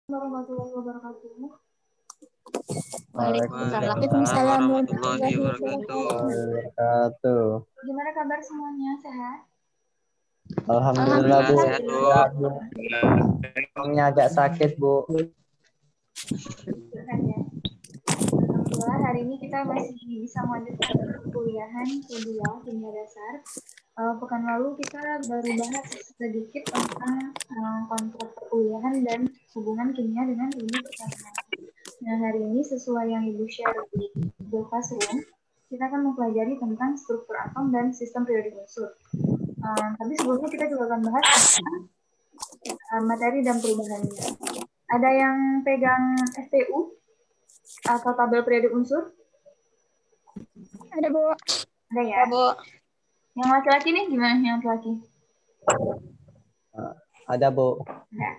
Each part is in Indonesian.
warahmatullahi wabarakatuh. Waalaikumsalam warahmatullahi wabarakatuh. Gimana kabar semuanya? Sehat? Alhamdulillah, Bu. sehat, Bu. Orangnya agak sakit, Bu. Sehat ya. Alhamdulillah hari ini kita masih bisa melanjutkan perkuliahan kedua kimia dasar. Pekan lalu kita baru bahas sedikit tentang konsep perkuliahan dan hubungan kimia dengan ilmu pertanian. Nah, hari ini sesuai yang Ibu share di Google Classroom, kita akan mempelajari tentang struktur atom dan sistem periodik unsur. Tapi sebelumnya kita juga akan bahas tentang materi dan perubahannya. Ada yang pegang SPU atau tabel periodik unsur? Ada, Bu. Ada ya? Ada, Bu. Yang laki-laki nih gimana yang laki-laki? Ada, Bu. Ada.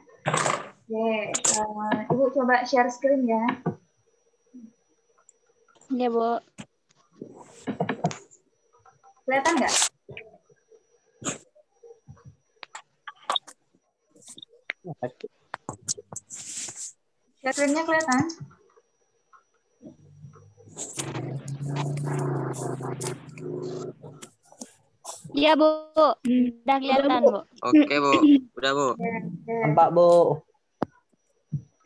Oke, Ibu coba share screen ya. Iya, Bu. Kelihatan nggak? Share screen-nya kelihatan? Iya, Bu. Udah kelihatan, Bu. Oke, Bu. Udah, Bu. Nampak, Bu.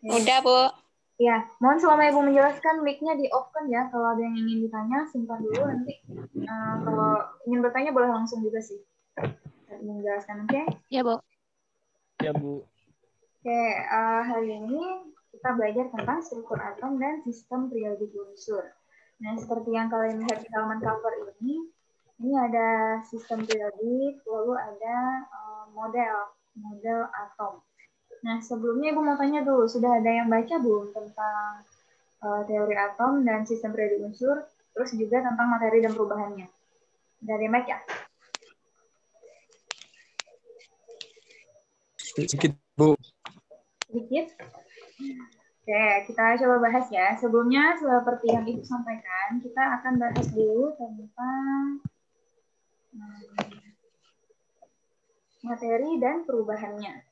Udah, Bu. Ya, mohon selama Ibu menjelaskan mic-nya di-off-kan ya. Kalau ada yang ingin ditanya, simpan dulu nanti. Kalau ingin bertanya, boleh langsung juga sih. Saya menjelaskan, oke? Iya, Bu. Ya, Bu. Oke, hari ini kita belajar tentang struktur atom dan sistem periodik unsur. Nah, seperti yang kalian lihat di halaman cover ini ada sistem periodik, lalu ada model atom. Nah, sebelumnya Ibu mau tanya dulu, sudah ada yang baca belum tentang teori atom dan sistem periodik unsur, terus juga tentang materi dan perubahannya? Dari Mike ya? Sedikit, Bu. Sedikit? Oke, kita coba bahas ya. Sebelumnya, seperti yang Ibu sampaikan, kita akan bahas dulu tentang materi dan perubahannya.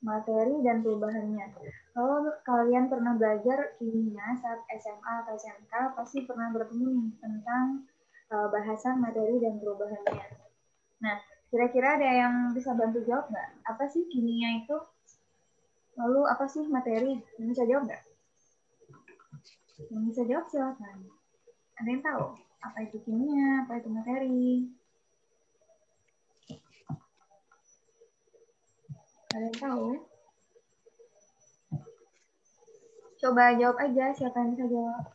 Materi dan perubahannya. Kalau kalian pernah belajar kimia saat SMA atau SMK, pasti pernah bertemu nih tentang bahasan materi dan perubahannya. Nah, kira-kira ada yang bisa bantu jawab nggak? Apa sih kimia itu? Lalu apa sih materi? Yang bisa jawab nggak? Yang bisa jawab silakan. Ada yang tahu? Apa itu kimia? Apa itu materi? Ada yang tahu? Coba jawab aja, siapa yang bisa jawab?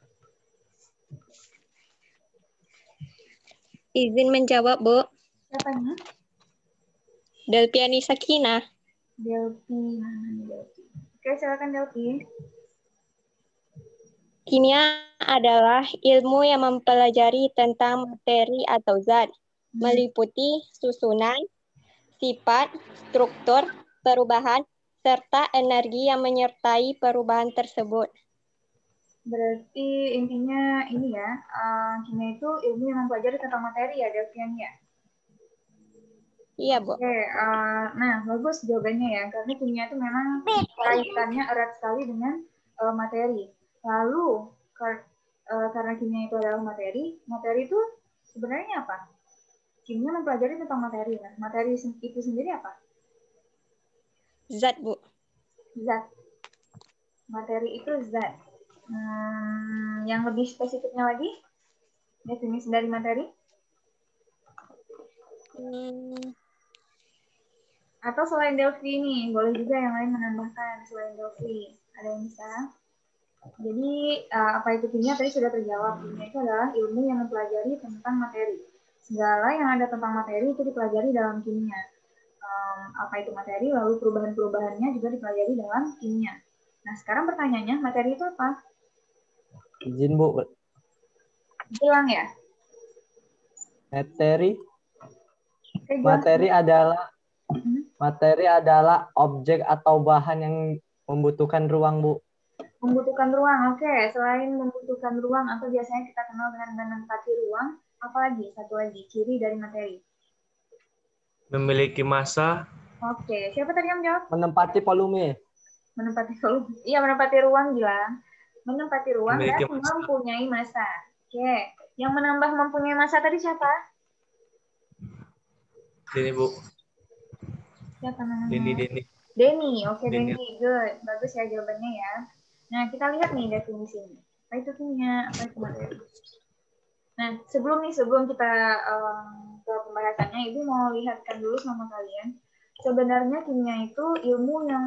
Izin menjawab, Bu. Siapanya? Delpiani Sakina. Delphi, mana nih Delphi? Oke, silakan Delphi. Kimia adalah ilmu yang mempelajari tentang materi atau zat, meliputi susunan, sifat, struktur, perubahan, serta energi yang menyertai perubahan tersebut. Berarti intinya ini ya, kimia itu ilmu yang mempelajari tentang materi ya, Delphian ya? Iya, Bu. Oke, nah bagus jawabannya ya, karena kimia itu memang kaitannya erat sekali dengan materi. Lalu, karena kimia itu adalah materi, materi itu sebenarnya apa? Kimia mempelajari tentang materi. Nah, materi itu sendiri apa? Zat, Bu. Zat. Materi itu zat. Yang lebih spesifiknya lagi, definisi dari materi? Atau selain Delphi nih, boleh juga yang lain menambahkan selain Delphi. Ada yang bisa? Jadi, apa itu kimia? Tadi sudah terjawab. Kimia itu adalah ilmu yang mempelajari tentang materi. Segala yang ada tentang materi itu dipelajari dalam kimia. Apa itu materi? Lalu perubahan-perubahannya juga dipelajari dalam kimia. Nah, sekarang pertanyaannya, materi itu apa? Izin, Bu. Bilang ya? Materi adalah objek atau bahan yang membutuhkan ruang, Bu. Membutuhkan ruang, oke. Selain membutuhkan ruang atau biasanya kita kenal dengan menempati ruang, apalagi? Satu lagi, ciri dari materi. Memiliki massa. Oke, siapa tadi yang jawab? Menempati volume. menempati ruang bilang. Menempati ruang dan Memiliki massa. mempunyai massa. Oke. Yang menambah mempunyai massa tadi siapa? Ini Bu. Siapa namanya? Denny. Denny. Oke, Denny. Denny. Good. Bagus ya jawabannya ya. Nah, kita lihat nih definisinya. Apa itu kimia? Apa itu materi? Nah, sebelum kita ke pembahasannya, Ibu mau lihatkan dulu sama kalian. Sebenarnya kimia itu ilmu yang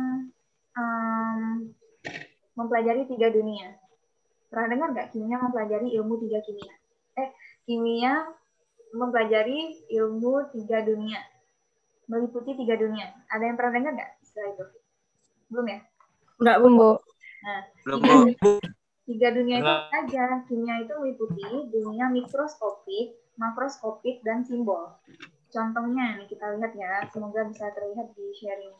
mempelajari 3 dunia. Pernah dengar nggak kimia mempelajari ilmu 3 kimia? Kimia mempelajari ilmu 3 dunia. Meliputi 3 dunia. Ada yang pernah dengar nggak istilah itu? Belum ya? Enggak, Bu. Nah, Belum, 3 Bu. 3 dunia itu Enggak. apa aja? Kimia itu meliputi dunia mikroskopik, makroskopik, dan simbol. Contohnya, nih kita lihat ya. Semoga bisa terlihat di sharing.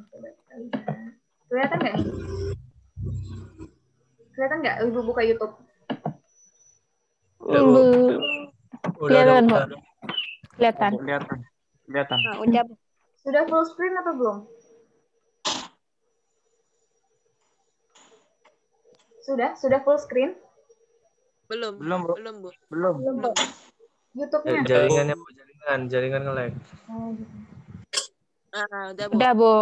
Coba kita lihat. Kelihatan nggak nih? Kelihatan nggak? Ibu buka YouTube. Udah, Bu. Kelihatan, Bu. Udah. Kelihatan. Kelihatan. Nah, udah. Sudah full screen atau belum? Sudah full screen? Belum, Bu. Belum. YouTube-nya. Jaringannya, Bu. Jaringan nge-lag. Gitu. Udah, Bu. Udah, Bu.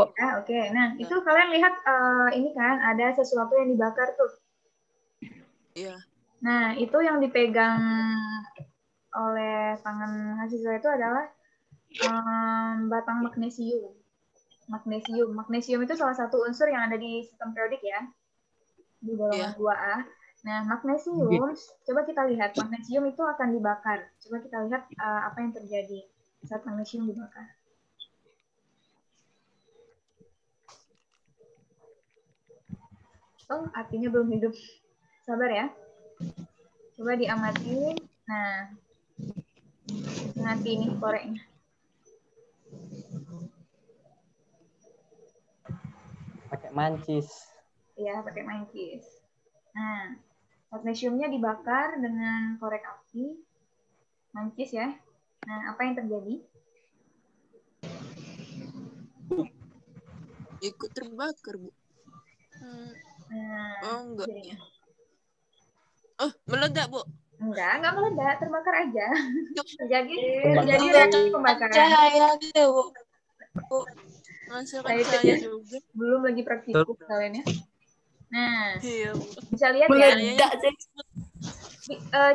Oke. Nah, itu kalian lihat ini kan ada sesuatu yang dibakar tuh. Iya. Nah, itu yang dipegang oleh tangan mahasiswa itu adalah batang magnesium. Magnesium itu salah satu unsur yang ada di sistem periodik ya. Di golongan 2A. Nah, magnesium, coba kita lihat. Magnesium itu akan dibakar. Coba kita lihat apa yang terjadi saat magnesium dibakar. Oh, apinya belum hidup. Sabar ya. Coba diamati. Nah, mati ini koreknya. Pakai mancis. Iya, pakai mancis. Nah, magnesiumnya dibakar dengan korek api. Mancis ya. Nah, apa yang terjadi? Ikut terbakar, Bu. Enggak. Jadinya. Meledak, Bu. Enggak meledak, terbakar aja. terjadi pembakaran. Cahaya gitu, Bu. Menghasilkan cahaya juga. Belum lagi praktikum kalian ya. Nah, Iya, Bu. bisa lihat Meledak ya.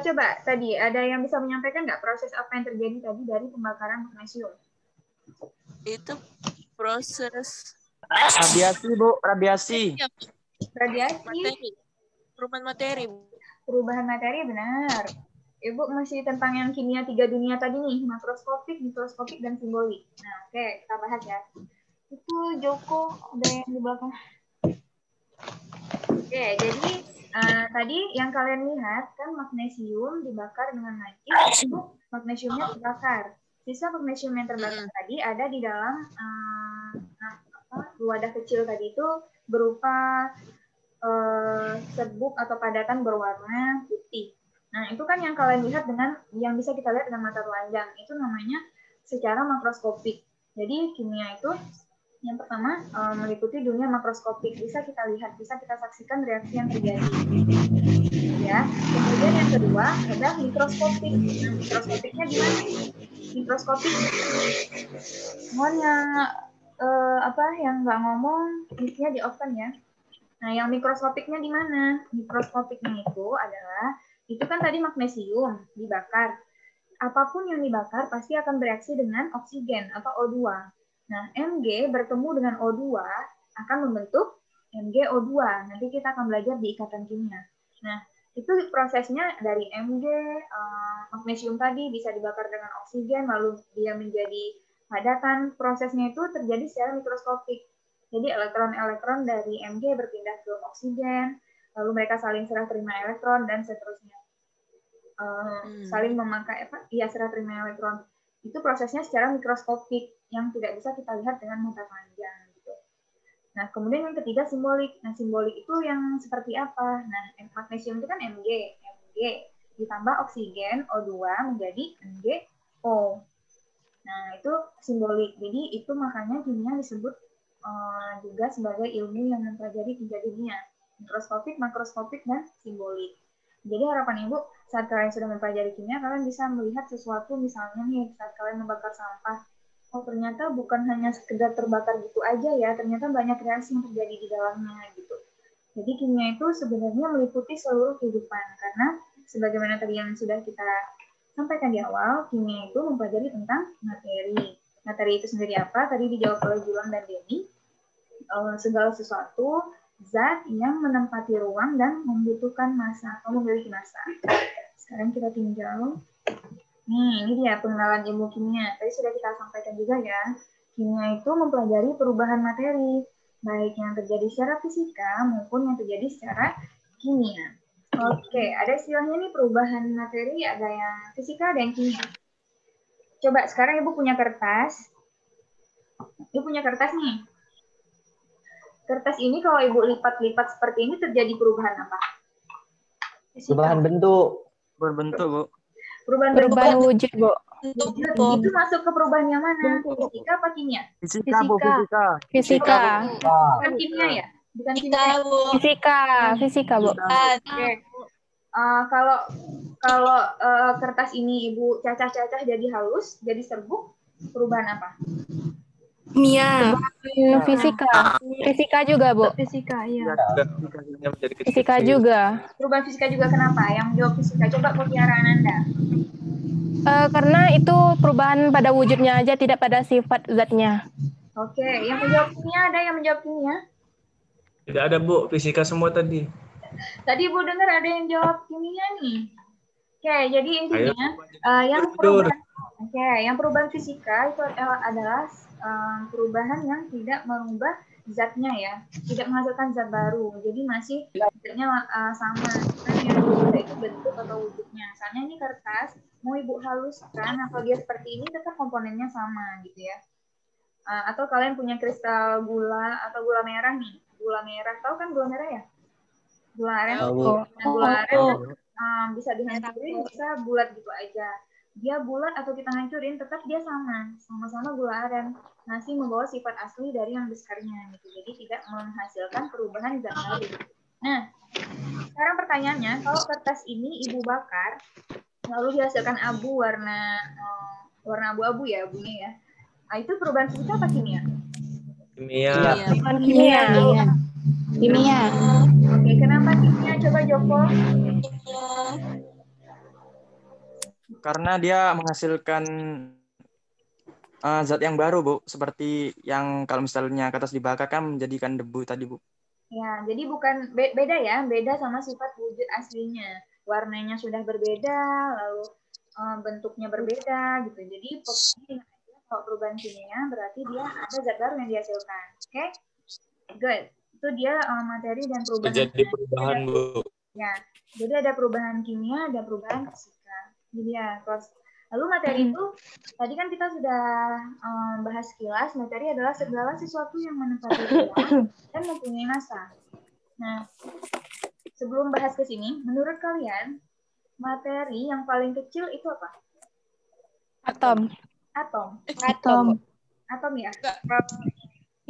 Coba tadi ada yang bisa menyampaikan nggak proses apa yang terjadi tadi dari pembakaran magnesium? Itu proses Radiasi, Bu. Radiasi. Radiasi. Perubahan materi, Bu. Perubahan materi, benar. Ibu masih tentang yang kimia 3 dunia tadi nih, makroskopik, mikroskopik, dan simbolik. Nah, oke, kita bahas ya. Itu Joko, ada yang di belakang. Oke, jadi tadi yang kalian lihat kan magnesium dibakar dengan mancis, itu magnesiumnya terbakar. Sisa magnesium yang terbakar tadi ada di dalam wadah kecil tadi itu berupa serbuk atau padatan berwarna putih. Nah, itu kan yang kalian lihat dengan yang bisa kita lihat dengan mata telanjang. Itu namanya secara makroskopik. Jadi kimia itu yang pertama meliputi dunia makroskopik. Bisa kita lihat, bisa kita saksikan reaksi yang terjadi. Ya. Kemudian yang kedua ada mikroskopik. Nah, mikroskopiknya gimana? Mikroskopik. Semuanya yang nggak ngomong, mic-nya di-open ya. Nah, yang mikroskopiknya di mana? Mikroskopiknya itu kan tadi magnesium dibakar. Apapun yang dibakar pasti akan bereaksi dengan oksigen atau O2. Nah, Mg bertemu dengan O2 akan membentuk MgO2. Nanti kita akan belajar di ikatan kimia. Nah, itu prosesnya dari Mg, magnesium tadi bisa dibakar dengan oksigen, lalu dia menjadi padatan. Prosesnya itu terjadi secara mikroskopik. Jadi elektron-elektron dari Mg berpindah ke oksigen, lalu mereka saling serah terima elektron dan seterusnya. Saling memakai serah terima elektron. Itu prosesnya secara mikroskopik yang tidak bisa kita lihat dengan mata telanjang gitu. Nah, kemudian yang ketiga simbolik. Nah, simbolik itu yang seperti apa? Nah, magnesium itu kan Mg ditambah oksigen O2 menjadi MgO. Nah, itu simbolik. Jadi itu makanya kimia disebut juga sebagai ilmu yang mempelajari 3 dunia, mikroskopik, makroskopik, dan simbolik. Jadi harapan Ibu, saat kalian sudah mempelajari kimia, kalian bisa melihat sesuatu, misalnya nih, saat kalian membakar sampah, oh ternyata bukan hanya sekedar terbakar gitu aja ya, ternyata banyak reaksi yang terjadi di dalamnya gitu. Jadi kimia itu sebenarnya meliputi seluruh kehidupan, karena sebagaimana tadi yang sudah kita sampaikan di awal, kimia itu mempelajari tentang materi. Materi itu sendiri apa? Tadi dijawab oleh Julang dan Denny. Segala sesuatu, zat yang menempati ruang dan membutuhkan massa atau memiliki massa. Sekarang kita tinjau. Nih, ini dia pengenalan ilmu kimia. Tadi sudah kita sampaikan juga ya. Kimia itu mempelajari perubahan materi, baik yang terjadi secara fisika maupun yang terjadi secara kimia. Oke, ada istilahnya nih perubahan materi, ada yang fisika, ada yang kimia. Coba sekarang Ibu punya kertas. Ibu punya kertas nih. Kertas ini kalau Ibu lipat-lipat seperti ini terjadi perubahan apa? Fisika. Perubahan bentuk. Berbentuk, Bu. Perubahan wujud, Bu. Itu masuk ke perubahan yang mana? Fisika apa kimia? Fisika, Bu. Fisika. Fisika. Bukan kimia ya? Bukan kimia. Ya? Fisika, Bu. Oke. Kalau kertas ini Ibu cacah-cacah jadi halus, jadi serbuk, perubahan apa? Kimia. Fisika juga, Bu. Fisika, iya. Fisika juga. Perubahan fisika juga kenapa? Yang menjawab fisika. Coba Mutiara Ananda. Karena itu perubahan pada wujudnya aja, tidak pada sifat zatnya. Oke, yang menjawab kimia ada yang menjawab kimia? Tidak ada, Bu. Fisika semua tadi. Tadi Ibu dengar ada yang jawab kimia nih. Oke, jadi intinya yang perubahan fisika itu adalah perubahan yang tidak merubah zatnya ya, tidak menghasilkan zat baru. Jadi masih zatnya sama. Kan yang berubah itu bentuk atau wujudnya. Misalnya ini kertas, mau Ibu haluskan atau dia seperti ini tetap komponennya sama gitu ya. Atau kalian punya kristal gula atau gula merah nih. Gula merah, tahu kan gula merah ya? Gula aren. Gula aren bisa dihancurin, bisa bulat gitu aja. Dia bulat atau kita hancurin, tetap dia sama-sama gula aren. Masih membawa sifat asli dari yang besarnya gitu. Jadi tidak menghasilkan perubahan zat baru. Nah, sekarang pertanyaannya, kalau kertas ini Ibu bakar, lalu dihasilkan abu warna abu-abu ya, abunya ya. Nah, itu perubahan fisika apa kimia? Kimia. Oke, kenapa kimia? Coba Joko. Karena dia menghasilkan zat yang baru, Bu. Seperti yang kalau misalnya kertas dibakar kan menjadikan debu tadi, Bu. Ya, jadi bukan beda ya, beda sama sifat wujud aslinya. Warnanya sudah berbeda, lalu bentuknya berbeda gitu. Jadi pokoknya kalau perubahan kimia berarti dia ada zat baru yang dihasilkan. Oke? Good. Itu dia materi dan perubahan. Jadi perubahan, Bu. Ya. Jadi ada perubahan kimia, ada perubahan fisika. Jadi ya, lalu materi itu tadi kan kita sudah bahas sekilas, materi adalah segala sesuatu yang menempati ruang dan mempunyai massa. Nah, sebelum bahas ke sini, menurut kalian materi yang paling kecil itu apa? Atom. Atom ya.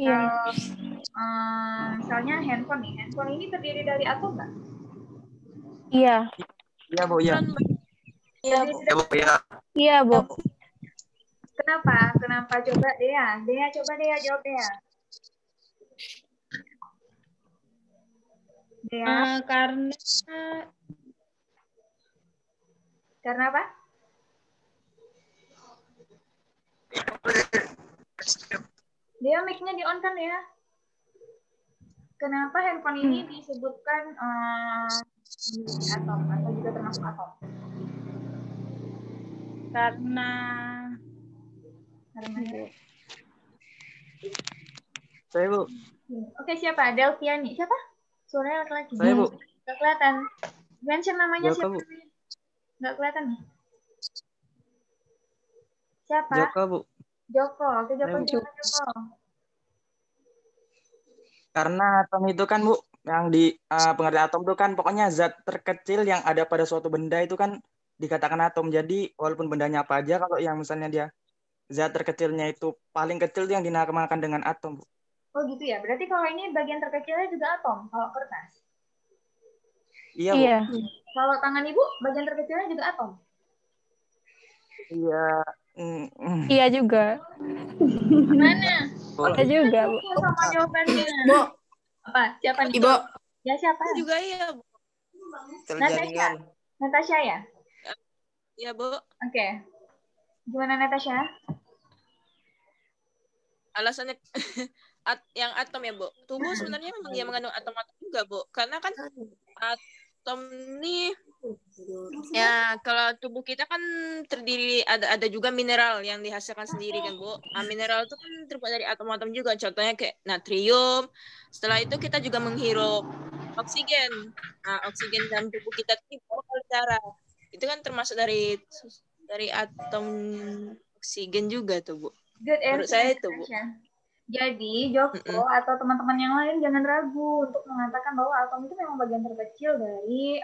Iya. Misalnya handphone nih, handphone ini terdiri dari atom nggak? Iya. Iya, Bu, iya. Iya, Bu. Kenapa? Coba Dea. Coba Dea jawab Dea. Karena apa? Dia mic-nya di-on kan ya? Kenapa handphone ini disebutkan atom atau juga termasuk atom? Karena Saya, Bu. Oke, siapa? Delviani. Siapa? Suaranya laki-laki. Saya, Bu. Nggak kelihatan. Mention namanya Joko, siapa? Bu. Nggak kelihatan nih. Siapa? Joko, Bu. Joko. Oke, Joko. Karena atom itu kan, Bu, yang di pengertian atom itu kan pokoknya zat terkecil yang ada pada suatu benda itu kan dikatakan atom. Jadi walaupun bendanya apa aja, kalau yang misalnya dia zat terkecilnya itu paling kecil yang dinamakan dengan atom, Bu. Oh gitu ya. Berarti kalau ini bagian terkecilnya juga atom, kalau kertas. Iya, Bu. Iya. Kalau tangan Ibu, bagian terkecilnya juga atom. Iya. Iya juga. Mana? Iya juga, Bu. Sama jawabannya. Bu, Apa? Siapa nih? Ibu. Ya siapa? Juga iya, Bu. Natasha. Natasha ya? Iya, Bu. Oke. Gimana Natasha? Alasannya yang atom ya, Bu. Tubuh sebenarnya memang dia mengandung atom-atom juga, Bu. Karena kan atom nih ya kalau tubuh kita kan terdiri ada juga mineral yang dihasilkan sendiri kan, Bu. Nah, mineral itu kan terbuat dari atom-atom juga. Contohnya kayak natrium. Setelah itu kita juga menghirup oksigen. Nah, oksigen dalam tubuh kita itu melalui darah. Itu kan termasuk dari atom oksigen juga tuh, Bu. Good Menurut answer, saya itu, Bu. Natasha. Jadi, Joko atau teman-teman yang lain jangan ragu untuk mengatakan bahwa atom itu memang bagian terkecil dari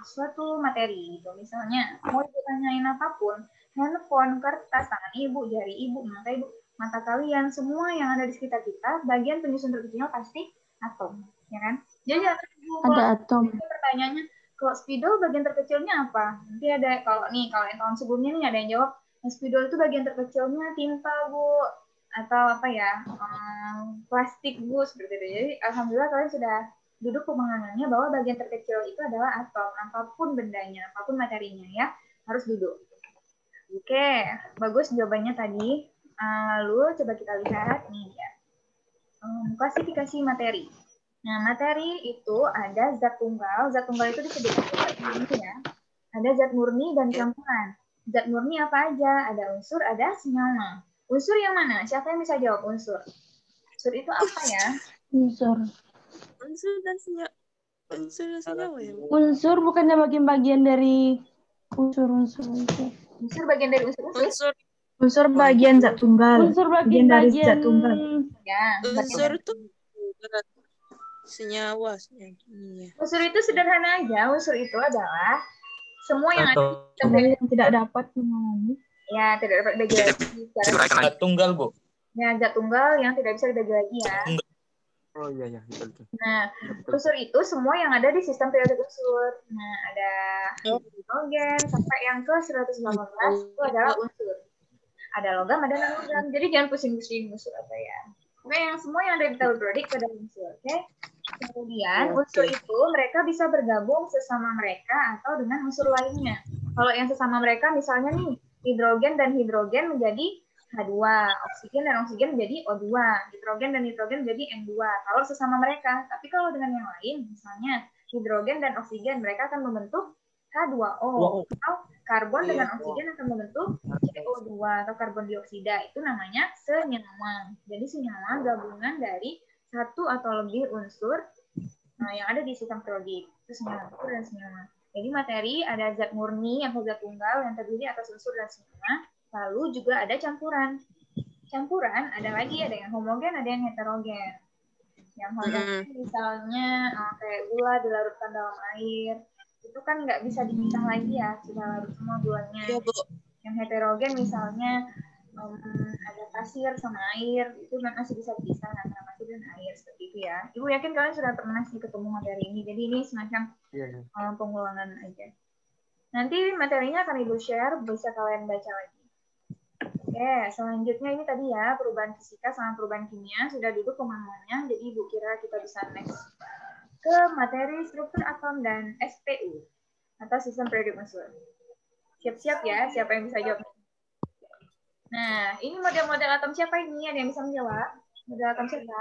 suatu materi. Gitu. Misalnya, mau ditanyain apapun, handphone, kertas, tangan ibu, jari ibu, mata kalian, semua yang ada di sekitar kita, bagian penyusun terkecilnya pasti atom, ya kan? Jadi jangan ragu. Ada atom. Pertanyaannya, kalau spidol bagian terkecilnya apa? Nanti ada, kalau yang tahun sebelumnya nih ada yang jawab, spidol itu bagian terkecilnya tinta, Bu. Atau apa ya, plastik, Bu, seperti itu. Jadi alhamdulillah kalian sudah duduk pemahamannya bahwa bagian terkecil itu adalah atom, apapun bendanya, apapun materinya ya, harus duduk. Oke, bagus jawabannya tadi. Lalu coba kita lihat nih ya, klasifikasi materi. Nah, materi itu ada zat tunggal itu disebut ya. Ada zat murni dan campuran. Zat murni apa aja? Ada unsur, ada senyawa. Unsur yang mana? Siapa yang bisa jawab unsur? Unsur itu apa ya? Unsur. Unsur dan senyawa ya, Bu. Unsur bukannya bagian-bagian dari unsur-unsur. Unsur bagian dari unsur. Unsur Bagian zat tunggal. Unsur bagian zat tunggal. Ya, unsur itu senyawa. Unsur itu sederhana aja. Unsur itu adalah semua yang ada Yang tidak dapat mengalami. ya tidak dapat dibagi lagi. Zat tunggal, Bu. Ya, zat tunggal yang tidak bisa dibagi lagi ya. Oh iya, betul. Nah, unsur itu semua yang ada di sistem periodik unsur. Nah, ada hidrogen sampai yang ke 118 itu adalah unsur. Ada logam, ada non-logam. Jadi jangan pusing-pusing unsur apa ya. Oke, yang semua yang ada di tabel periodik itu adalah unsur. Oke. Kemudian unsur itu mereka bisa bergabung sesama mereka atau dengan unsur lainnya. Kalau yang sesama mereka misalnya nih, hidrogen dan hidrogen menjadi H2, oksigen dan oksigen menjadi O2, nitrogen dan nitrogen menjadi N2. Kalau sesama mereka, tapi kalau dengan yang lain, misalnya hidrogen dan oksigen, mereka akan membentuk H2O. Atau karbon dengan oksigen akan membentuk CO2 atau karbon dioksida. Itu namanya senyawa. Jadi senyawa gabungan dari satu atau lebih unsur yang ada di sistem periodik. Itu senyawa dan senyawa. Jadi materi ada zat murni atau zat tunggal yang terdiri atas unsur dan senyawa. Lalu juga ada campuran. Campuran ada lagi, ada yang homogen, ada yang heterogen. Yang homogen misalnya kayak gula dilarutkan dalam air, itu kan nggak bisa dipisah lagi ya, sudah larut semua gulanya. Ya, Bu. Yang heterogen misalnya ada pasir sama air, itu masih bisa dipisah antara pasir dan air, seperti itu ya. Ibu yakin kalian sudah pernah sih ketemu materi ini, jadi ini semacam pengulangan aja. Nanti materinya akan Ibu share, bisa kalian baca lagi. Oke, selanjutnya ini tadi ya, perubahan fisika sama perubahan kimia, sudah duduk pemahamannya, jadi Ibu kira kita bisa next ke materi struktur atom dan SPU, atau sistem periodik unsur. Siap-siap ya, siapa yang bisa jawab? Nah, ini model-model atom siapa ini? Ada yang bisa menjawab? Model atom siapa?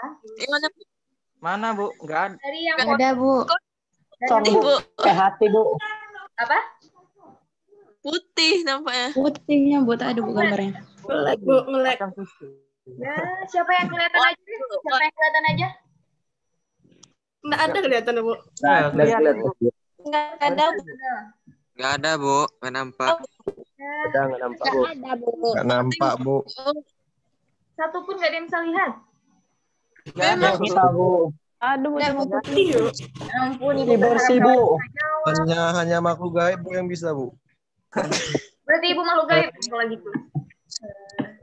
Mana, Bu? Nggak ada. Dari yang Nggak ada, Bu. dari Bu. Hati, Bu. apa? Putih nampaknya. Putihnya buat ada Bu gambarnya. Melek, Bu, melek. Ya, siapa yang kelihatan aja? Siapa yang kelihatan aja? Nggak ada kelihatan, Bu. Nah, Nggak ada, Bu. Nggak ada, Bu. Nggak nampak. Nggak nampak, Bu. Ada, Bu. Nggak nampak, Bu. Satu pun nggak ada yang bisa lihat. Nggak bisa, Bu. Aduh, cuma putih. Ampun, Ibu Bersih, Bu. Hanya makhluk gaib Bu yang bisa, Bu. Berarti Ibu makhluk gaib kalau gitu.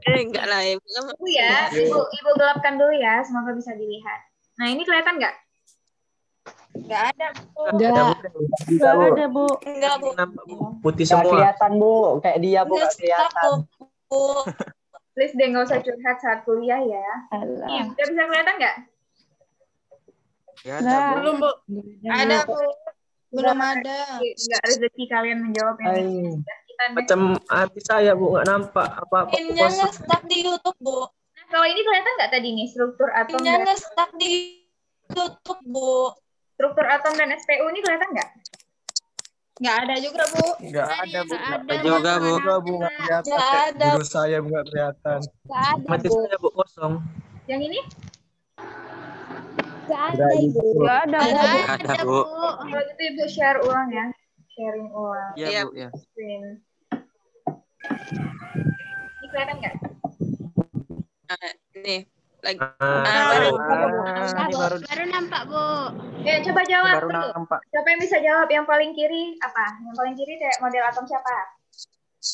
Enggak lah ya. Ibu ya, ibu gelapkan dulu ya, semoga bisa dilihat. Nah, ini kelihatan nggak? Nggak ada, Bu. Nggak ada, Bu. Enggak, Bu. Nampak, Bu. Putih Nggak semua. kelihatan, Bu. Kayak dia, Bu, nggak kelihatan. Bu. Please deh, nggak usah curhat saat kuliah ya. Nih, udah bisa kelihatan nggak? Ya, ada, Bu. Belum, Bu. Ada, Bu. Belum ada. Nggak rezeki kalian menjawab yang Hai. kita nih. Macam hati saya, Bu, nggak nampak apa-apa. Pinnya Kosong. nge-stuck di YouTube, Bu. Nah, kalau ini kelihatan nggak tadi nih struktur atom Pinnya dan nge-stuck di YouTube, Bu. struktur atom dan SPU ini kelihatan nggak? Nggak ada juga, Bu. Nggak ada, Bu. Ada juga, Bu. Nggak, Bu, nggak kelihatan. Nggak ada. Guru saya Bu, nggak kelihatan. Nggak ada, Mati Bu. saya, Bu, kosong. Yang ini? Nggak ada, Ibu. Nggak ada, Bu. Nggak ada, Bu. Kalau gitu ibu share ulang ya. Sharing ulang. Iya, Bu, ya. Screen. Ini kelihatan nggak? Nih, lagi. Ini baru nampak, Bu. Coba jawab baru dulu. nampak. Siapa yang bisa jawab? Yang paling kiri apa? Yang paling kiri kayak model atom siapa?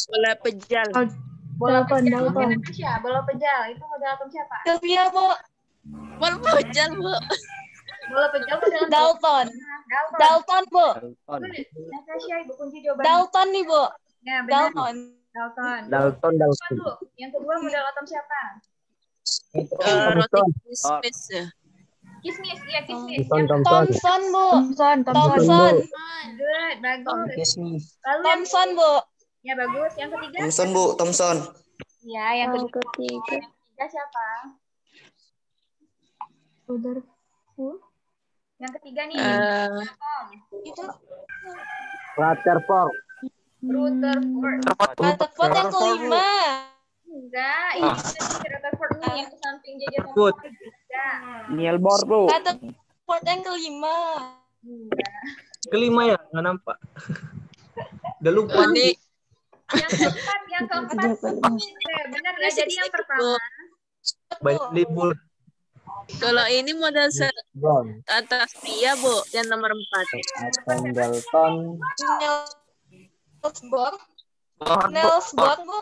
Bola pejal. Bola pejal. Dalton. Indonesia. Bola pejal. Itu model atom siapa? Sylvia, Bu. Bola pejal, Bu. Bola pejal model atom. Dalton. Dalton. Dalton, Bu. Natasha, ibu kunci jawaban. Dalton nih, Bu. Ya, benar. Dalton. Dalton. Dalton. Dulu. Yang kedua model atom siapa? Roti Christmas. Kismis. Iya, kismis. Thomson, Yang Thompson, Bu. Thomson. Thompson. good, bagus. Lalu yang Thompson, Bu. ya bagus. Yang ketiga? Thomson, Bu. Thomson. Ya, yang Yang ketiga. ketiga. Yang ketiga siapa? Yang ketiga nih. Atom. Itu Rutherford. Rutherford. Rutherford yang kelima. Enggak, ini Rutherford nih yang ke samping JJ Good. Thomson. Enggak. Niel Bohr, Bu. Rutherford yang kelima. Enggak. Kelima ya, nggak nampak. Udah lupa. Ini Yang keempat. Benar nggak? Jadi yang pertama. Banyak libur. kalau ini model Brown. atas dia, Bu, yang nomor 4. Atom Dalton. Niels Bohr. Niels Bohr, Bu.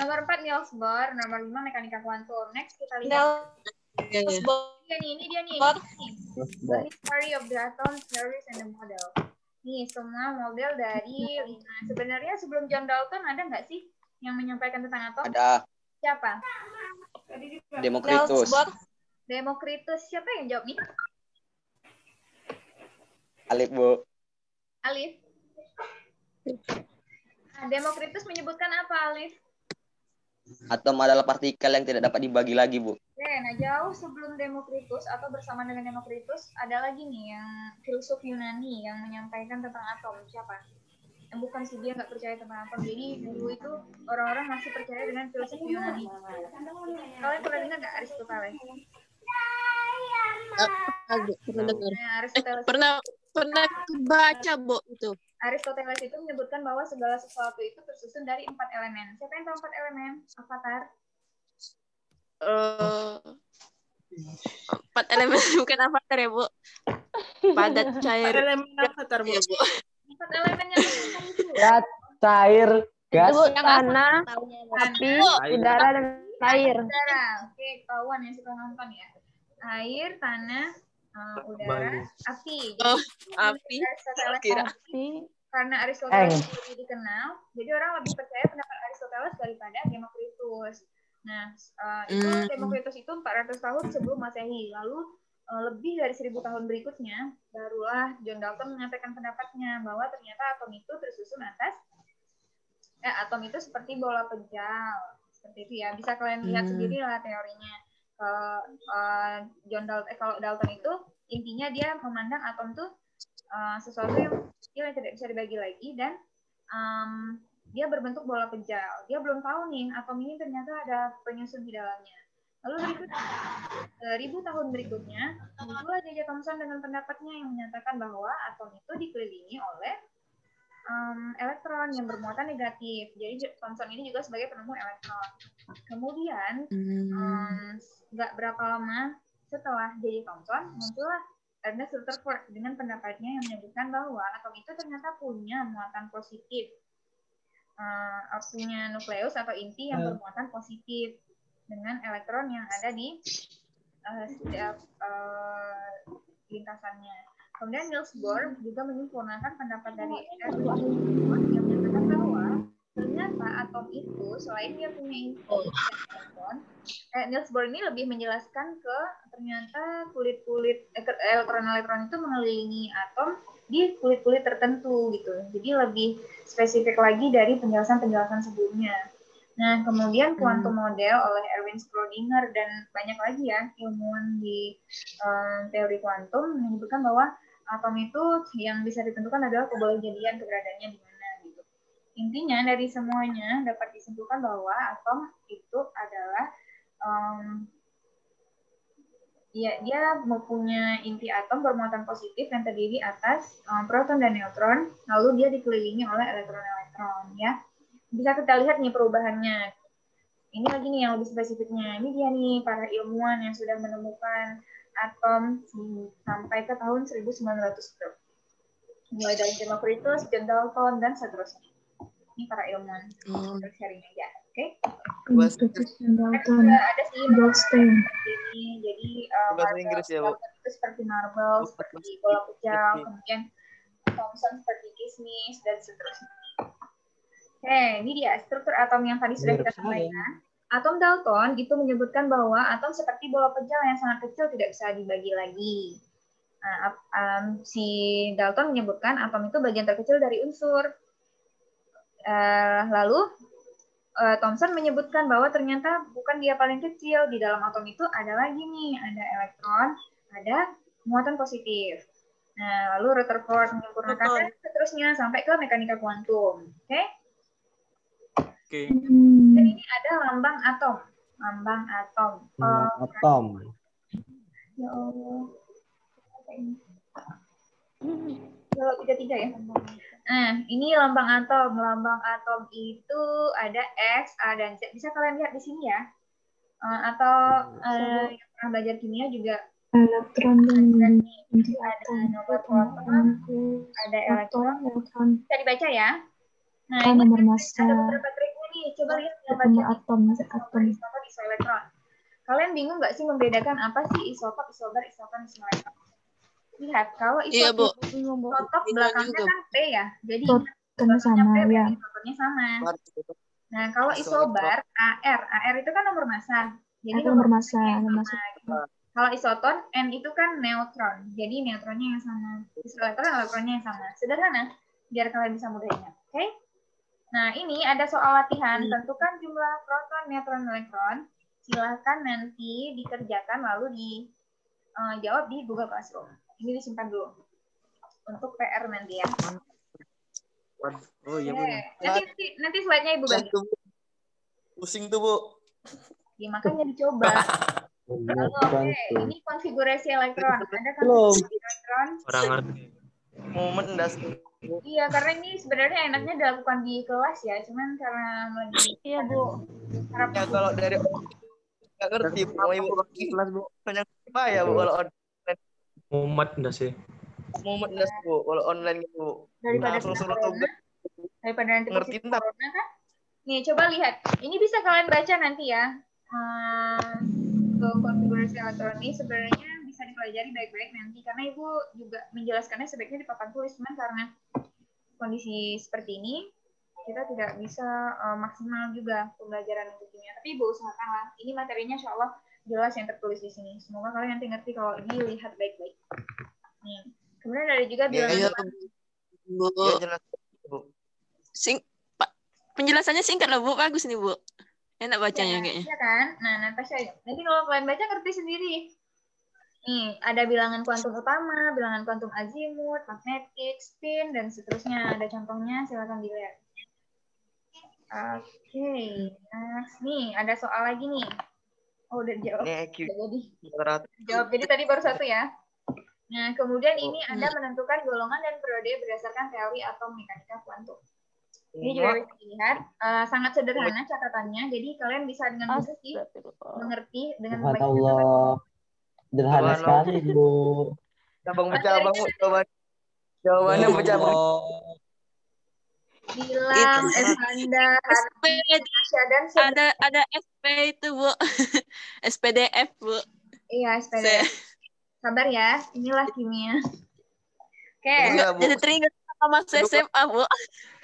Nomor 4 Niels Bohr, nomor 5 mekanika kuantum. Next kita lihat. Niels Bohr. Ini dia nih. Bohr. The history of the atom, theories and the model. Nih, semua model dari sebenarnya sebelum John Dalton ada nggak sih yang menyampaikan tentang atom? Ada. Siapa? Demokritus. Niels Bohr. Demokritus. Siapa yang jawab nih? Alif, Bu. Alif. Demokritus menyebutkan apa, Alif? Atom adalah partikel yang tidak dapat dibagi lagi, Bu. Oke, nah jauh sebelum Demokritus atau bersama dengan Demokritus ada lagi nih yang filsuf Yunani yang menyampaikan tentang atom. Siapa? Yang bukan sih, dia nggak percaya tentang atom. Jadi dulu itu orang-orang masih percaya dengan filsuf Yunani. Kalian pernah dengar nggak Aristoteles? Aristoteles. Pernah baca, Bu, itu. Aristoteles itu menyebutkan bahwa segala sesuatu itu tersusun dari 4 elemen. Siapa yang tahu 4 elemen? Avatar. 4 elemen bukan avatar ya, Bu. Padat, cair. 4 elemen avatar, Bu. 4 elemen yang menentukan itu. Gas, cair, gas. Itu tanah, api, udara, dan air. Udara. Oke, ketahuan yang suka nonton ya. Air, tanah, udara, api. Oh, api. Aristoteles Kira. Api. karena Aristoteles lebih dikenal, jadi orang lebih percaya pendapat Aristoteles daripada Demokritus. Nah, itu Demokritus itu 400 tahun sebelum Masehi. Lalu lebih dari 1000 tahun berikutnya, barulah John Dalton mengatakan pendapatnya bahwa ternyata atom itu tersusun atas atom itu seperti bola pejal. Seperti itu ya. Bisa kalian lihat sendiri lah teorinya. Kalau Dalton itu intinya dia memandang atom itu sesuatu yang kecil yang tidak bisa dibagi lagi dan dia berbentuk bola pejal. Dia belum tahu nih atom ini ternyata ada penyusun di dalamnya. Lalu berikutnya, 1000 tahun berikutnya, muncullah J.J. Thomson dengan pendapatnya yang menyatakan bahwa atom itu dikelilingi oleh elektron yang bermuatan negatif. Jadi Thomson ini juga sebagai penemu elektron. Kemudian nggak berapa lama setelah J.J. Thomson muncullah Ernest Rutherford dengan pendapatnya yang menyebutkan bahwa atom itu ternyata punya muatan positif. punya nukleus atau inti yang bermuatan positif dengan elektron yang ada di setiap lintasannya. Kemudian Niels Bohr juga menyempurnakan pendapat dari Erwin yang menyatakan bahwa ternyata atom itu selain dia punya inti dan elektron, Niels Bohr ini lebih menjelaskan ke ternyata kulit-kulit elektron-elektron itu mengelilingi atom di kulit-kulit tertentu gitu. Jadi lebih spesifik lagi dari penjelasan-penjelasan sebelumnya. Nah, kemudian quantum model oleh Erwin Schrödinger dan banyak lagi ya ilmuwan di teori kuantum menyebutkan bahwa atom itu yang bisa ditentukan adalah kebolehjadian keberadaannya di mana gitu. Intinya dari semuanya dapat disimpulkan bahwa atom itu adalah dia mempunyai inti atom bermuatan positif yang terdiri atas proton dan neutron, lalu dia dikelilingi oleh elektron-elektron ya. Bisa kita lihat nih perubahannya. Ini lagi nih yang lebih spesifiknya. Ini dia nih para ilmuwan yang sudah menemukan atom sampai ke tahun 1900. Mulai dari Democritus, John Dalton, dan seterusnya. Ini para ilmuwan. Untuk sharing aja. Oke? Ada sih seperti ini. Jadi marble itu seperti marble, seperti bola pecah, kemudian Thomson seperti kismis, dan seterusnya. Oke, ini dia struktur atom yang tadi sudah kita sampaikan. Atom Dalton itu menyebutkan bahwa atom seperti bola pecah yang sangat kecil tidak bisa dibagi lagi. Nah, si Dalton menyebutkan atom itu bagian terkecil dari unsur. Lalu Thomson menyebutkan bahwa ternyata bukan dia paling kecil. Di dalam atom itu ada lagi nih, ada elektron, ada muatan positif. Nah, lalu Rutherford menyempurnakan dan seterusnya sampai ke mekanika kuantum. Oke? Dan ini ada lambang atom. Lambang atom. Atom. Ya Allah. Kalau 33 ya. Nah, ini lambang atom. Lambang atom itu ada X, A, dan Z. Bisa kalian lihat di sini ya. Atau yang pernah belajar kimia juga. Elektron dan ada nomor proton, ada elektron. Bisa dibaca ya. Nah, ini ada beberapa triknya nih. Coba lihat yang bagian atom. Isotop, isoelektron. Kalian bingung nggak sih membedakan apa sih isotop, isobar, isoton, isoelektron? Lihat, kalau isotop belakangnya kan P ya. Jadi belakangnya P berarti isotonnya sama. Nah, kalau isobar, AR itu kan nomor massa. Jadi nomor massa. Gitu. Kalau isoton, N itu kan neutron. Jadi neutronnya yang sama. Isoelektron, elektronnya yang sama. Sederhana, biar kalian bisa mudah ingat. Oke? Nah, ini ada soal latihan. Tentukan jumlah proton, neutron, elektron. Silahkan nanti dikerjakan lalu dijawab di Google Classroom. Ini disimpan dulu. Untuk PR nanti ya. Oh iya, Bu. Nanti slide-nya Ibu bagi. Pusing tuh, Bu. Ya, makanya dicoba. Oke, ini konfigurasi elektron. Ada konfigurasi elektron. Orang ngerti. Momen das. Iya, karena ini sebenarnya enaknya dilakukan di kelas ya, cuman karena lagi Bu. Ya kalau dari nggak ngerti Bu, mau Ibu kelas Bu. Banyak apa ya Bu kalau online? Mumet enggak sih? Mumet das Bu, kalau online gitu. Daripada nanti ngerti corona kan? Nih, coba lihat. Ini bisa kalian baca nanti ya. Untuk konfigurasi elektron ini sebenarnya bisa dipelajari baik-baik nanti karena Ibu juga menjelaskannya sebaiknya di papan tulis, cuman karena kondisi seperti ini kita tidak bisa maksimal juga pembelajaran untuk kimia. Tapi Ibu usahakanlah. Ini materinya insya Allah jelas yang tertulis di sini. Semoga kalian nanti ngerti kalau ini lihat baik-baik. Nih. Kemudian ada juga bilangan jelas Bu. Penjelasannya singkat loh Bu, bagus nih Bu. Enak bacanya kayaknya. Iya kan? Nah, Natasha, nanti kalau kalian baca ngerti sendiri. Nih, ada bilangan kuantum utama, bilangan kuantum azimut, magnetik, spin, dan seterusnya. Ada contohnya, silakan dilihat. Oke, next. Nih, ada soal lagi nih. Oh, udah jawab. Jadi tadi baru satu ya. Nah, kemudian ini Anda menentukan golongan dan periode berdasarkan teori atom mekanika kuantum. Ini juga bisa dilihat, sangat sederhana catatannya, jadi kalian bisa dengan mudah sih mengerti dengan baik. Allah, sederhana sekali Bu. Cabang-cabang Bu, jawabannya bercabang. Gilang, Evanda, SP, Tasya, dan ada SP itu, Bu. SPDF, Bu. Iya, SPDF. Sabar ya, inilah kimia. Oke. Jadi teringat sama SMA, Bu.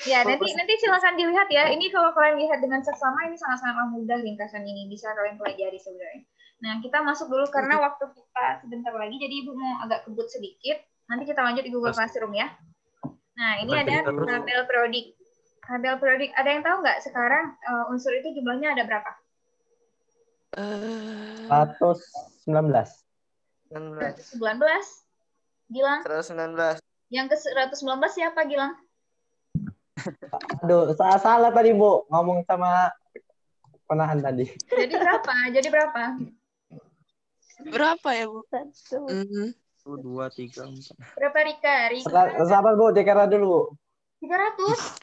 Ya, nanti silakan dilihat ya. Ini kalau kalian lihat dengan seksama, ini sangat-sangat mudah ringkasan ini. Bisa kalian pelajari sebenarnya. Nah, kita masuk dulu karena waktu kita sebentar lagi, jadi Ibu mau agak kebut sedikit. Nanti kita lanjut di Google Classroom ya. Nah, ini ada tabel periodik. Tabel periodik, ada yang tahu nggak sekarang unsur itu jumlahnya ada berapa? 119. 119. Gilang? 119. Yang ke 119 siapa, Gilang? Aduh, salah tadi, Bu. Ngomong sama penahan tadi. Jadi berapa? Berapa ya, Bu? 1, 2, 3, 4. Berapa, Rika? Sabar, Bu. Dikira dulu, Bu. 300.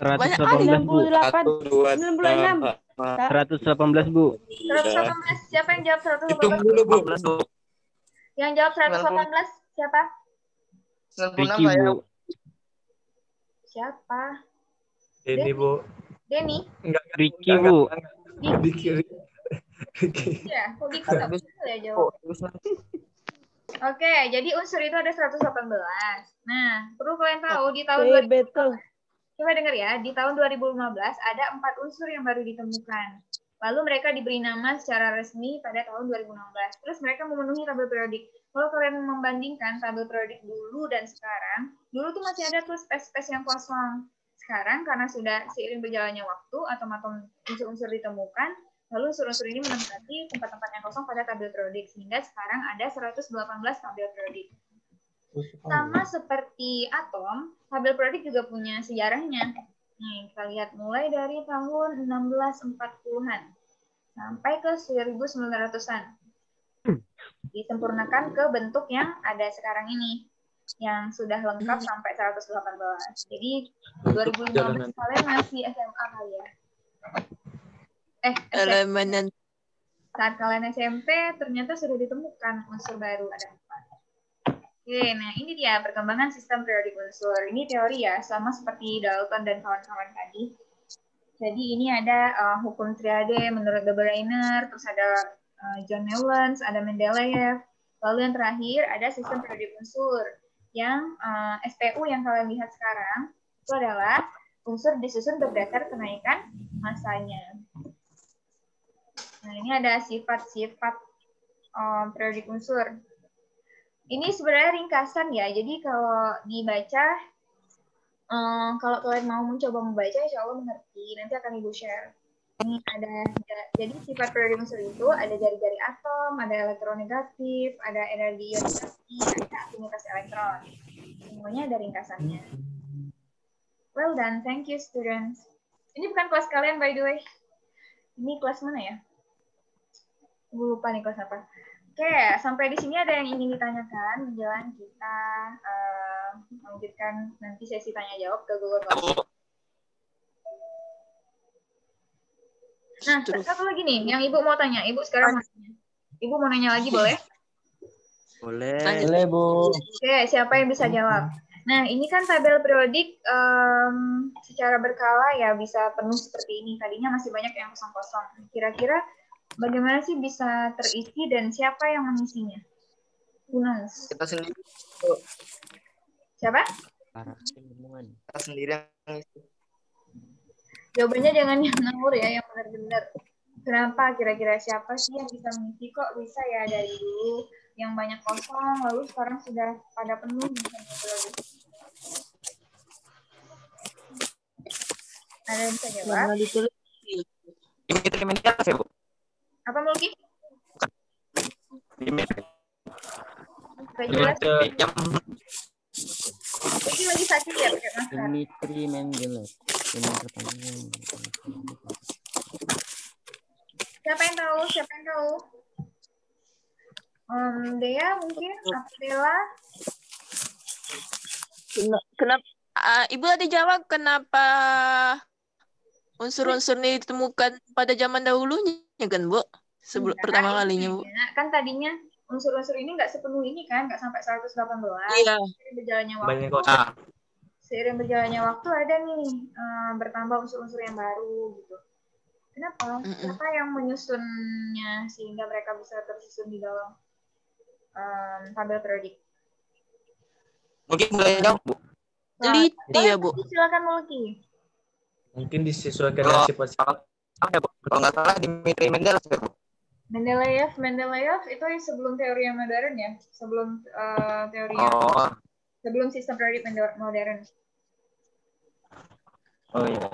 Banyak 118, Bu. 96. 118, Bu. 118. Siapa yang jawab 118? Hitung dulu, Bu. Yang jawab 118 siapa? 96 Ricky, saya. Bu. Siapa? Ini, Bu. Denny? Ricky, Bu. Iya, kok Diki nggak bisa ya jawab? Oke, jadi unsur itu ada 118. Nah, perlu kalian tahu di tahun 2015, coba dengar ya, di tahun 2015 ada 4 unsur yang baru ditemukan. Lalu mereka diberi nama secara resmi pada tahun 2016. Terus mereka memenuhi tabel periodik. Kalau kalian membandingkan tabel periodik dulu dan sekarang, dulu tuh masih ada tuh space-space yang kosong. Sekarang karena sudah seiring berjalannya waktu, otomatis unsur-unsur ditemukan, lalu unsur-unsur ini menempati tempat-tempat yang kosong pada tabel periodik. Sehingga sekarang ada 118 tabel periodik. Sama seperti atom, tabel periodik juga punya sejarahnya. Nih, kita lihat mulai dari tahun 1640-an sampai ke 1900-an. Disempurnakan ke bentuk yang ada sekarang ini, yang sudah lengkap sampai 118. Jadi 2015 kalian masih SMA kali ya? Elemen. Saat kalian SMP ternyata sudah ditemukan unsur baru ada 4. Oke, nah ini dia perkembangan sistem periodik unsur. Ini teori ya, sama seperti Dalton dan kawan-kawan tadi. Jadi ini ada hukum triade menurut Dobereiner, terus ada John Newlands, ada Mendeleev. Lalu yang terakhir ada sistem periodik unsur. Yang SPU yang kalian lihat sekarang itu adalah unsur disusun berdasar kenaikan masanya. Nah ini ada sifat-sifat periodik unsur. Ini sebenarnya ringkasan ya, jadi kalau dibaca, kalau kalian mau mencoba membaca, insya Allah mengerti, nanti akan Ibu share. Ini ada, jadi sifat periodik unsur itu ada jari-jari atom, ada elektronegatif, ada energi ionisasi, ada afinitas elektron. Semuanya ada ringkasannya. Well done, thank you students. Ini bukan kelas kalian by the way. Ini kelas mana ya? Gue lupa nih kelas apa. Oke, sampai di sini ada yang ingin ditanyakan menjelang kita melanjutkan nanti sesi tanya jawab ke Google Classroom. Nah, satu lagi nih, yang Ibu mau tanya. Ibu sekarang mau tanya. Ibu mau nanya lagi boleh? Boleh, Bu. Oke, siapa yang bisa jawab? Nah, ini kan tabel periodik secara berkala ya bisa penuh seperti ini. Tadinya masih banyak yang kosong-kosong. Kira-kira bagaimana sih bisa terisi dan siapa yang mengisinya? Unas. Kita sendiri. Siapa? Kita sendiri yang ngisi. Jawabannya jangan yang ngawur ya, yang benar-benar. Kenapa? Kira-kira siapa sih yang bisa mengisi? Kok bisa ya dari dulu yang banyak kosong, lalu sekarang sudah pada penuh? Ada yang bisa jawab? Apa Mulki? Mulki lagi sakit ya pakai masker. Dimitri Mendeleev. Ini pertanyaan. Siapa yang tahu? Siapa yang tahu? Dea mungkin? Aprila? Kenapa? Ibu tadi jawab kenapa unsur-unsur ini ditemukan pada zaman dahulunya kan, Bu? Sebelum pertama kalinya, Bu. Kan tadinya unsur-unsur ini nggak sepenuh ini kan, nggak sampai 118. Iya. Berjalannya waktu. Banyak kosong. seiring berjalannya waktu ada nih bertambah unsur-unsur yang baru gitu. Kenapa? Siapa yang menyusunnya sehingga mereka bisa tersusun di dalam tabel periodik? Mungkin mulai jawab, Bu. Teliti ya, Bu. Silakan Mulki. Mungkin disesuaikan dengan sifat-sifat. Kalau nggak salah Dimitri Mendeleev ya, Bu. Mendeleev itu sebelum teori yang modern ya, sebelum teori sebelum sistem periodik modern. Oh iya.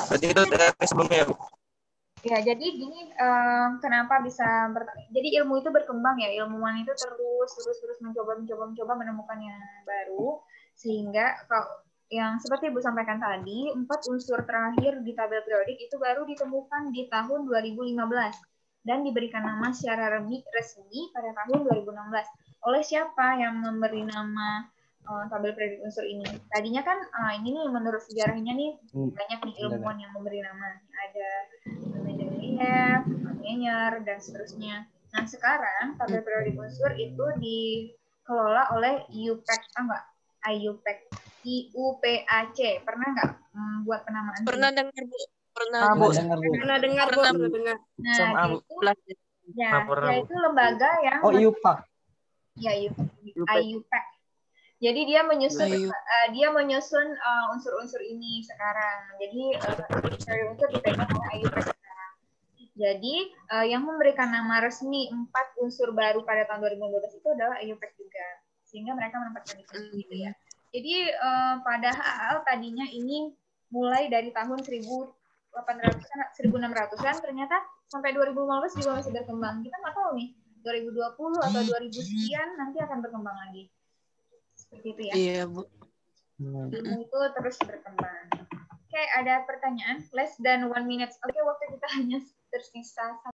Berarti itu teori sebelumnya ya, Bu? Ya, jadi gini, kenapa bisa jadi ilmu itu berkembang ya, ilmuwan itu terus mencoba menemukan yang baru, sehingga kalau yang seperti Ibu sampaikan tadi, 4 unsur terakhir di tabel periodik itu baru ditemukan di tahun 2015 dan diberikan nama secara resmi pada tahun 2016. Oleh siapa yang memberi nama tabel periodik unsur ini? Tadinya kan ini nih menurut sejarahnya nih banyak nih ilmuwan yang memberi nama. Ada Mendeleev, Meyer, dan seterusnya. Nah, sekarang tabel periodik unsur itu dikelola oleh IUPAC, IUPAC. Pernah nggak buat penamaan? Pernah dengar, Bu. Pernah dengar. Nah, itu lembaga yang IUPAC. Ya, IUPAC. Jadi dia menyusun unsur-unsur ini sekarang. Jadi unsur dipegang oleh IUPAC sekarang. Jadi yang memberikan nama resmi 4 unsur baru pada tahun 2012 itu adalah IUPAC juga. Sehingga mereka menempatkan itu gitu ya. Jadi padahal tadinya ini mulai dari tahun 1600-an, ternyata sampai 2015 juga masih berkembang. Kita nggak tahu nih, 2020 atau 2000 sekian nanti akan berkembang lagi. Seperti itu ya. Iya, Bu. Ilmu itu terus berkembang. Oke, ada pertanyaan? Less than 1 minute. Oke, waktu kita hanya tersisa